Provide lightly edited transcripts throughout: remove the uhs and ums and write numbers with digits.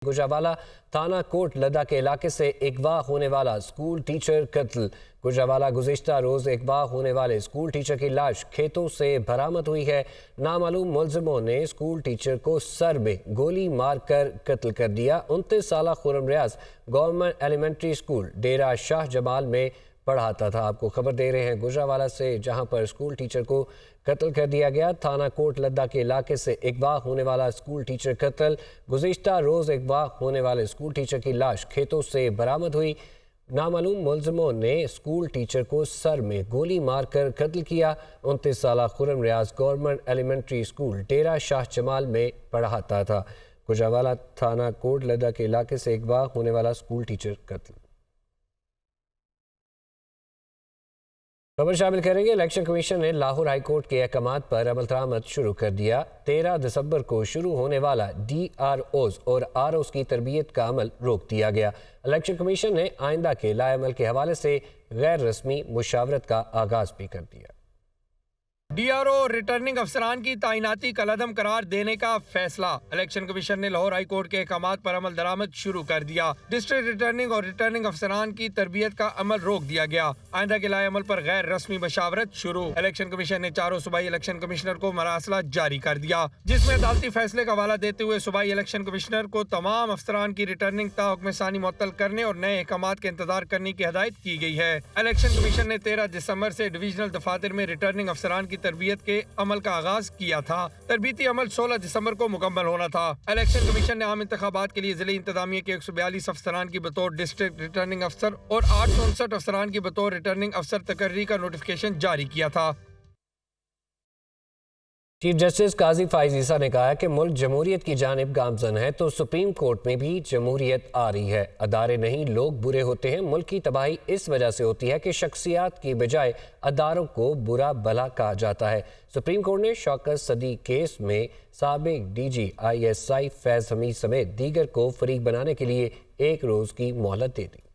गुजरावाला थाना कोट लद्दा के इलाके से अगवा होने वाला स्कूल टीचर कत्ल। गुजरावाला गुज़िश्ता रोज अगवा होने वाले स्कूल टीचर की लाश खेतों से बरामद हुई है। नामालूम मुलजिमों ने स्कूल टीचर को सर में गोली मारकर कत्ल कर दिया। 29 साला खुर्रम रियाज गवर्नमेंट एलिमेंट्री स्कूल डेरा शाह जमाल में पढ़ाता था। आपको खबर दे रहे हैं गुजरावाला से, जहां पर स्कूल टीचर को कत्ल कर दिया गया। थाना कोट लद्दा के इलाके से अगवा होने वाला स्कूल टीचर कत्ल। गुज़िश्ता रोज अगवा होने वाले स्कूल टीचर की लाश खेतों से बरामद हुई। नामालूम मुलजिमों ने स्कूल टीचर को सर में गोली मारकर कत्ल किया। 29 साला खुर्रम रियाज गवर्नमेंट एलिमेंट्री स्कूल डेरा शाह जमाल में पढ़ाता था। गुजरावाला थाना कोट लद्दा के इलाके से अगवा होने वाला स्कूल टीचर कत्ल। खबर शामिल करेंगे। इलेक्शन कमीशन ने लाहौर हाई कोर्ट के अहकामात पर अमल दरामद शुरू कर दिया। 13 दिसंबर को शुरू होने वाला DROs और ROs की तरबियत का अमल रोक दिया गया। इलेक्शन कमीशन ने आइंदा के लाएअमल के हवाले से गैर रस्मी मुशावरत का आगाज भी कर दिया। DRO और रिटर्निंग अफसरान की तैनाती कलअदम करार देने का फैसला। इलेक्शन कमीशन ने लाहौर हाई कोर्ट के अहकामात पर अमल दरामद शुरू कर दिया। डिस्ट्रिक्ट रिटर्निंग और रिटर्निंग अफसरान की तरबियत का अमल रोक दिया गया। आइंदा के लाए अमल पर गैर रस्मी मशावरत शुरू। इलेक्शन कमीशन ने चारों सूबाई इलेक्शन कमिश्नर को मरासला जारी कर दिया, जिसमें अदालती फैसले का हवाला देते हुए सूबाई इलेक्शन कमिश्नर को तमाम अफसरान की रिटर्निंग ताहुक्म सानी मुअत्तल करने और नए अहकामात के इंतजार करने की हिदायत की गई है। इलेक्शन कमीशन ने 13 दिसंबर से डिविजनल दफातर में रिटर्निंग अफसरान की तरबियत के अमल का आगाज किया था। तरबियती अमल 16 दिसंबर को मुकम्मल होना था। इलेक्शन कमीशन ने आम इंतखाबात के लिए जिले इंतजामिया के 142 अफसरान की बतौर डिस्ट्रिक्ट रिटर्निंग अफसर और 859 अफसरान की बतौर रिटर्निंग अफसर तकर्री का नोटिफिकेशन जारी किया था। चीफ जस्टिस काजी फाइज ईसा ने कहा कि मुल्क जमहूरियत की जानिब गामजन है तो सुप्रीम कोर्ट में भी जमहूरियत आ रही है। अदारे नहीं लोग बुरे होते हैं। मुल्क की तबाही इस वजह से होती है कि शख्सियात की बजाय अदारों को बुरा भला कहा जाता है। सुप्रीम कोर्ट ने शौकत सदीक केस में साबिक DG ISI फैज हमीद समेत दीगर को फरीक बनाने के लिए 1 रोज की मोहलत दे दी।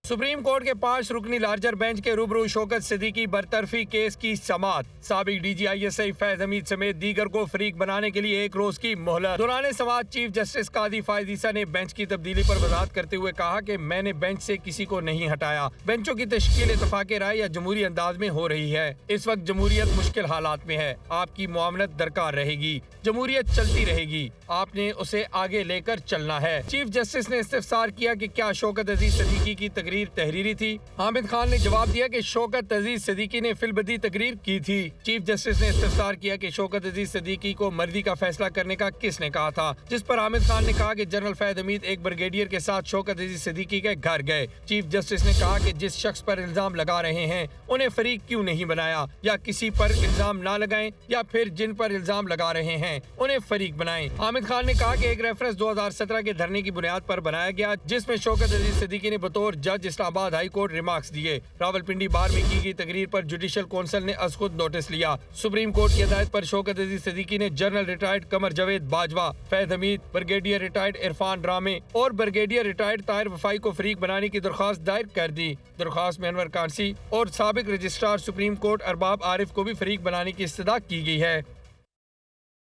सुप्रीम कोर्ट के 5 रुकनी लार्जर बेंच के रूबरू शौकत सिद्दीकी बरतरफी केस की समाअत। साबिक DG ISI फैज हमीद समेत दीगर को फरीक बनाने के लिए 1 रोज की मोहलत। दौरान समाअत चीफ जस्टिस काजी फाइज ईसा ने बेंच की तब्दीली पर वजाहत करते हुए कहा कि मैंने बेंच से किसी को नहीं हटाया। बेंचों की तश्कील इत्तफाक़ राय या जमहूरी अंदाज में हो रही है। इस वक्त जमहूरियत मुश्किल हालात में है। आपकी मुआवनत दरकार रहेगी। जमहूरियत चलती रहेगी, आपने उसे आगे लेकर चलना है। चीफ जस्टिस ने इस्तिफसार किया कि क्या शौकत अजीज सिद्दीकी की तकरीर तहरीरी थी। हामिद खान ने जवाब दिया कि शौकत अजीज सिद्दीकी ने फिलबदी तकरीर की थी। चीफ जस्टिस ने इस्तिफसार किया कि शौकत अजीज सिद्दीकी को मर्जी का फैसला करने का किसने कहा था, जिस पर हामिद खान ने कहा कि जनरल फैज हमीद एक ब्रिगेडियर के साथ शौकत अजीज सिद्दीकी के घर गए। चीफ जस्टिस ने कहा कि जिस शख्स पर इल्जाम लगा रहे हैं उन्हें फरीक क्यों नहीं बनाया, या किसी पर इल्जाम ना लगाएं या फिर जिन पर इल्जाम लगा रहे हैं उन्हें फरीक बनाएं। हामिद खान ने कहा कि एक रेफरेंस 2017 के धरने की बुनियाद पर बनाया गया, जिसमें शौकत अजीज सिद्दीकी ने बतौर जज इस्लामाबाद हाई कोर्ट रिमार्क्स दिए। रावलपिंडी बार में की गई तकरीर पर जुडिशल कौंसिल ने अज खुद नोटिस लिया। सुप्रीम कोर्ट की हिदायत पर शौकत अजीज सिद्दीकी ने general retired Qamar Javed Bajwa, Faiz Hamid, brigadier retired Irfan रामे और ब्रिगेडियर रिटायर्ड ताहिर वफाई को फरीक बनाने की दरख्वास्त दायर कर दी। दरख्वास्त में अनवर कांसी और साबिक registrar supreme court Arbab Arif को भी फरीक बनाने की इस्तदा की गई है।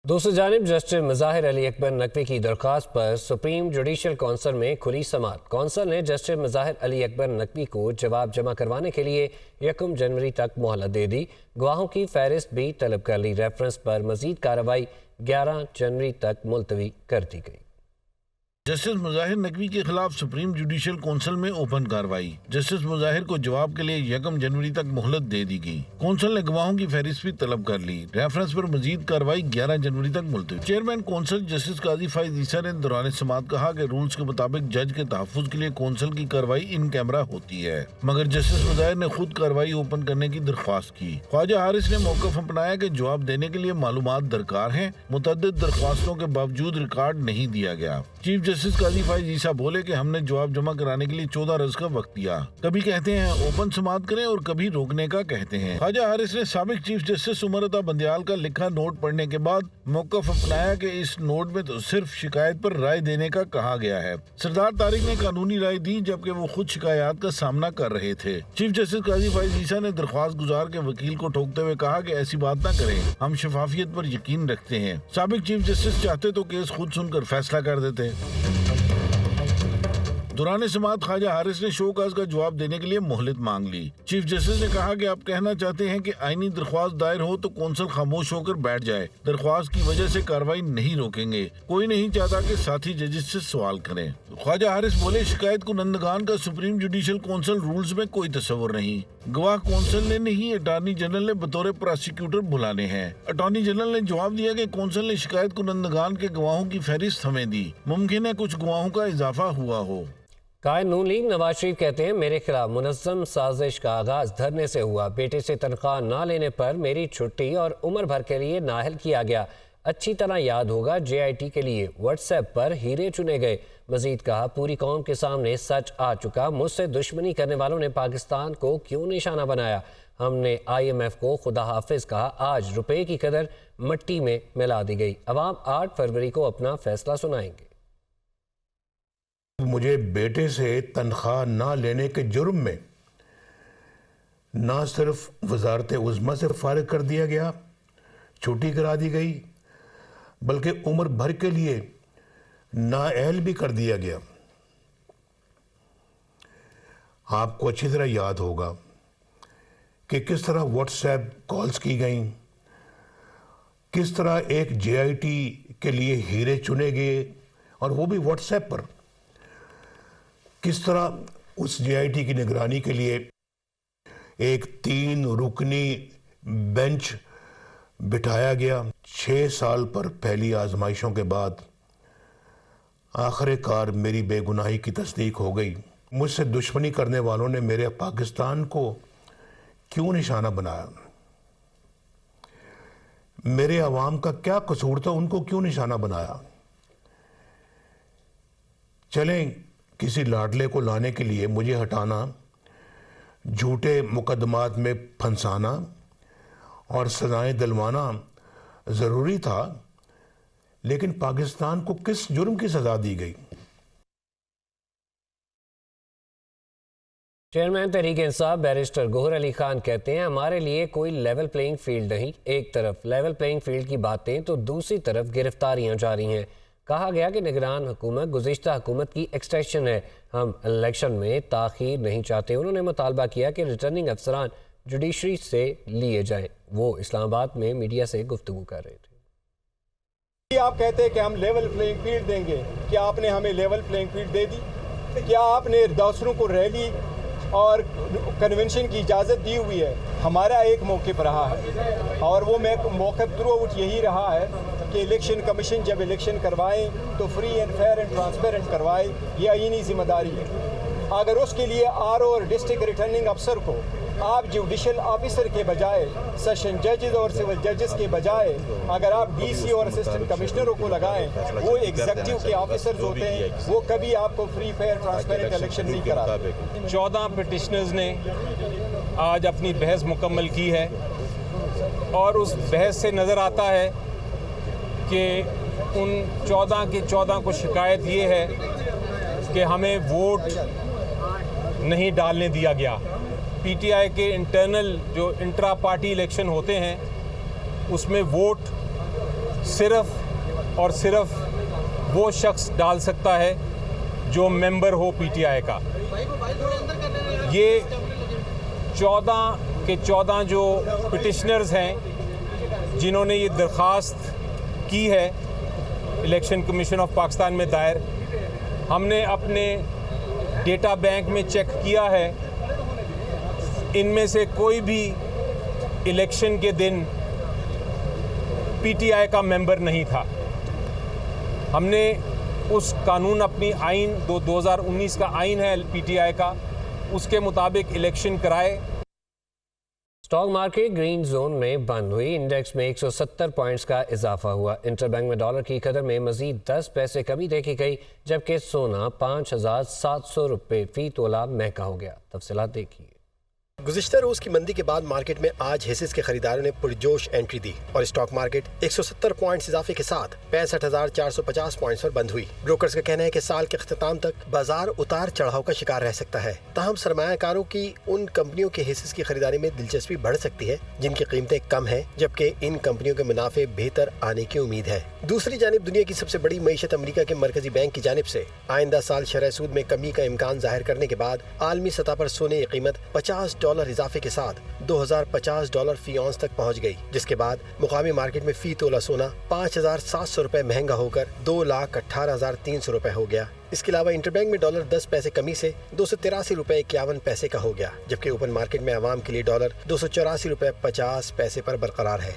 दूसरी जानिब जस्टिस मुज़ाहिर अली अकबर नकवी की दरख्वास्त पर सुप्रीम जुडिशल कौंसिल में खुली समाअत। कौंसिल ने जस्टिस मुज़ाहिर अली अकबर नकवी को जवाब जमा करवाने के लिए 1 जनवरी तक मोहलत दे दी। गवाहों की फहरिस्त भी तलब कर ली। रेफरेंस पर मजीद कार्रवाई 11 जनवरी तक मुलतवी कर दी गई। जस्टिस मुज़ाहिर नकवी के खिलाफ सुप्रीम जुडिशल कौंसिल में ओपन कार्रवाई। जस्टिस मुज़ाहिर को जवाब के लिए 1 जनवरी तक मोहलत दे दी गई। कौंसिल ने गवाहों की फहरिस्त भी तलब कर ली। रेफरेंस पर मजीद कार्रवाई 11 जनवरी तक मुलतवी। चेयरमैन कौंसिल जस्टिस काजी फाइज ईसा ने दौरान समाअत कहा कि रूल्स के मुताबिक जज के तहफ़्फ़ुज़ के लिए कौंसिल की कार्रवाई इन कैमरा होती है, मगर जस्टिस मुज़ाहिर ने खुद कार्रवाई ओपन करने की दरख्वास्त की। ख्वाजा हारिस ने मौक़िफ़ अपनाया कि जवाब देने के लिए मालूमात दरकार है। मुतअद्दिद दरख्वास्तों के बावजूद रिकॉर्ड नहीं दिया गया। चीफ जस्टिस काजी फाइज ईसा बोले कि हमने जवाब जमा कराने के लिए 14 रोज का वक्त दिया। कभी कहते हैं ओपन समाअत करें और कभी रोकने का कहते हैं। ख्वाजा हारिस ने साबिक चीफ जस्टिस उमर अता बंदियाल का लिखा नोट पढ़ने के बाद मौक़िफ़ अपनाया कि इस नोट में तो सिर्फ शिकायत पर राय देने का कहा गया है। सरदार तारिक ने कानूनी राय दी जबकि वो खुद शिकायत का सामना कर रहे थे। चीफ जस्टिस काजी फाइज ईसा ने दरख्वास्त गुजार के वकील को टोकते हुए कहा कि ऐसी बात न करें, हम शफाफियत पर यकीन रखते हैं। साबिक चीफ जस्टिस चाहते तो केस खुद सुनकर फैसला कर देते। دوران سماعت خواجہ حارث نے شو کاز کا جواب دینے کے لیے مہلت مانگ لی۔ چیف جسٹس نے کہا کہ آپ کہنا چاہتے ہیں کہ آئینی درخواست دائر ہو تو کونسل خاموش ہو کر بیٹھ جائے، درخواست کی وجہ سے کارروائی نہیں روکیں گے، کوئی نہیں چاہتا کہ ساتھی ججز سے سوال کریں۔ خواجہ حارث بولے شکایت کنندگان کا سپریم جوڈیشل کونسل رولز میں کوئی تصور نہیں، گواہ کونسل نے نہیں اٹارنی جنرل نے بطور پراسیکیوٹر بلانے ہیں۔ اٹارنی جنرل نے جواب دیا کہ کونسل نے شکایت کنندگان کے گواہوں کی فہرست ہمیں دی، ممکن ہے کچھ گواہوں کا اضافہ ہوا ہو۔ قائد نون لیگ نواز شریف کہتے ہیں میرے خلاف منظم سازش کا آغاز دھرنے سے ہوا، بیٹے سے تنخواہ نہ لینے پر میری چھٹی اور عمر بھر کے لیے نااہل کیا گیا، اچھی طرح یاد ہوگا جے آئی ٹی کے لیے واٹس ایپ پر ہیرے چنے گئے۔ مزید کہا پوری قوم کے سامنے سچ آ چکا، مجھ سے دشمنی کرنے والوں نے پاکستان کو کیوں نشانہ بنایا، ہم نے آئی ایم ایف کو خدا حافظ کہا، آج روپے کی قدر مٹی میں ملا دی گئی، عوام 8 فروری کو اپنا فیصلہ سنائیں گے۔ مجھے بیٹے سے تنخواہ نہ لینے کے جرم میں نہ صرف وزارت عظمیٰ سے فارغ کر دیا گیا، چھٹی کرا دی گئی، بلکہ عمر بھر کے لیے نااہل بھی کر دیا گیا۔ آپ کو اچھی طرح یاد ہوگا کہ کس طرح واٹس ایپ کالز کی گئیں، کس طرح ایک جے آئی ٹی کے لیے ہیرے چنے گئے اور وہ بھی واٹس ایپ پر، کس طرح اس جے آئی ٹی کی نگرانی کے لیے ایک 3 رکنی بینچ بٹھایا گیا۔ 6 سال پر پہلی آزمائشوں کے بعد آخر کار میری بے گناہی کی تصدیق ہو گئی۔ مجھ سے دشمنی کرنے والوں نے میرے پاکستان کو کیوں نشانہ بنایا، میرے عوام کا کیا قصور تھا، ان کو کیوں نشانہ بنایا۔ چلیں کسی لاڈلے کو لانے کے لیے مجھے ہٹانا، جھوٹے مقدمات میں پھنسانا اور سزائیں دلوانا ضروری تھا، لیکن پاکستان کو کس جرم کی سزا دی گئی؟ چیئرمین تحریک انصاف بیرسٹر گوہر علی خان کہتے ہیں ہمارے لیے کوئی لیول پلینگ فیلڈ نہیں، ایک طرف لیول پلینگ فیلڈ کی باتیں تو دوسری طرف گرفتاریاں جاری ہیں۔ کہا گیا کہ نگران حکومت گزشتہ حکومت کی ایکسٹینشن ہے، ہم الیکشن میں تاخیر نہیں چاہتے۔ انہوں نے مطالبہ کیا کہ ریٹرننگ افسران جوڈیشری سے لیے جائیں۔ وہ اسلام آباد میں میڈیا سے گفتگو کر رہے تھے۔ آپ کہتے ہیں کہ ہم لیول پلینگ فیلڈ دیں گے، کیا آپ نے ہمیں لیول پلینگ فیلڈ دے دی؟ کیا آپ نے دوسروں کو ریلی اور کنونشن کی اجازت دی ہوئی ہے؟ ہمارا ایک موقف رہا ہے اور وہ موقف تھرو آؤٹ یہی رہا ہے کہ الیکشن کمیشن جب الیکشن کروائیں تو free and fair and transparent کروائے، یہ آئینی ذمہ داری ہے۔ اگر اس کے لیے آر او اور ڈسٹرکٹ ریٹرننگ افسر کو آپ جوڈیشل آفیسر کے بجائے، سیشن ججز اور سول ججز کے بجائے اگر آپ ڈی سی اور اسسٹنٹ کمشنروں کو لگائیں، وہ ایگزیکٹو کے آفیسرز ہوتے ہیں، وہ کبھی آپ کو فری فیئر ٹرانسپیرنٹ الیکشن نہیں کراتے۔ 14 پٹیشنرز نے آج اپنی بحث مکمل کی ہے اور اس بحث سے نظر آتا ہے کہ ان 14 کے 14 کو شکایت یہ ہے کہ ہمیں ووٹ نہیں ڈالنے دیا گیا۔ پی ٹی آئی کے انٹرنل جو انٹرا پارٹی الیکشن ہوتے ہیں اس میں ووٹ صرف اور صرف وہ شخص ڈال سکتا ہے جو ممبر ہو پی ٹی آئی کا۔ یہ 14 کے 14 جو پٹیشنرز ہیں جنہوں نے یہ درخواست کی ہے الیکشن کمیشن آف پاکستان میں دائر، ہم نے اپنے ڈیٹا بینک میں چیک کیا ہے، ان میں سے کوئی بھی الیکشن کے دن پی ٹی آئی کا ممبر نہیں تھا۔ ہم نے اس قانون اپنی آئین 2019 کا آئین ہے پی ٹی آئی کا، اس کے مطابق الیکشن کرائے۔ سٹاک مارکیٹ گرین زون میں بند ہوئی، انڈیکس میں 170 پوائنٹس کا اضافہ ہوا۔ انٹر بینک میں ڈالر کی قدر میں مزید 10 پیسے کمی دیکھی گئی، جبکہ سونا 5700 روپے فی تولہ مہنگا ہو گیا۔ تفصیلات دیکھیے۔ گزشتہ روز کی مندی کے بعد مارکیٹ میں آج حصص کے خریداروں نے پرجوش انٹری دی اور اسٹاک مارکیٹ 170 پوائنٹس اضافے کے ساتھ 65,450 پوائنٹس پر بند ہوئی۔ بروکرز کا کہنا ہے کہ سال کے اختتام تک بازار اتار چڑھاؤ کا شکار رہ سکتا ہے، تاہم سرمایہ کاروں کی ان کمپنیوں کے حصص کی خریداری میں دلچسپی بڑھ سکتی ہے جن کی قیمتیں کم ہیں، جبکہ ان کمپنیوں کے منافع بہتر آنے کی امید ہے۔ دوسری جانب دنیا کی سب سے بڑی معیشت امریکہ کے مرکزی بینک کی جانب سے آئندہ سال شرح سود میں کمی کا امکان ظاہر کرنے کے بعد عالمی سطح پر سونے کی قیمت $50 اضافے کے ساتھ $2,050 فی اونس تک پہنچ گئی، جس کے بعد مقامی مارکیٹ میں فی تولہ سونا $5,700 مہنگا ہو کر $2,18,300 ہو گیا۔ اس کے علاوہ انٹر بینک میں ڈالر 10 پیسے کمی سے $283.51 کا ہو گیا، جبکہ اوپن مارکیٹ میں عوام کے لیے ڈالر $284.50 پر برقرار ہے۔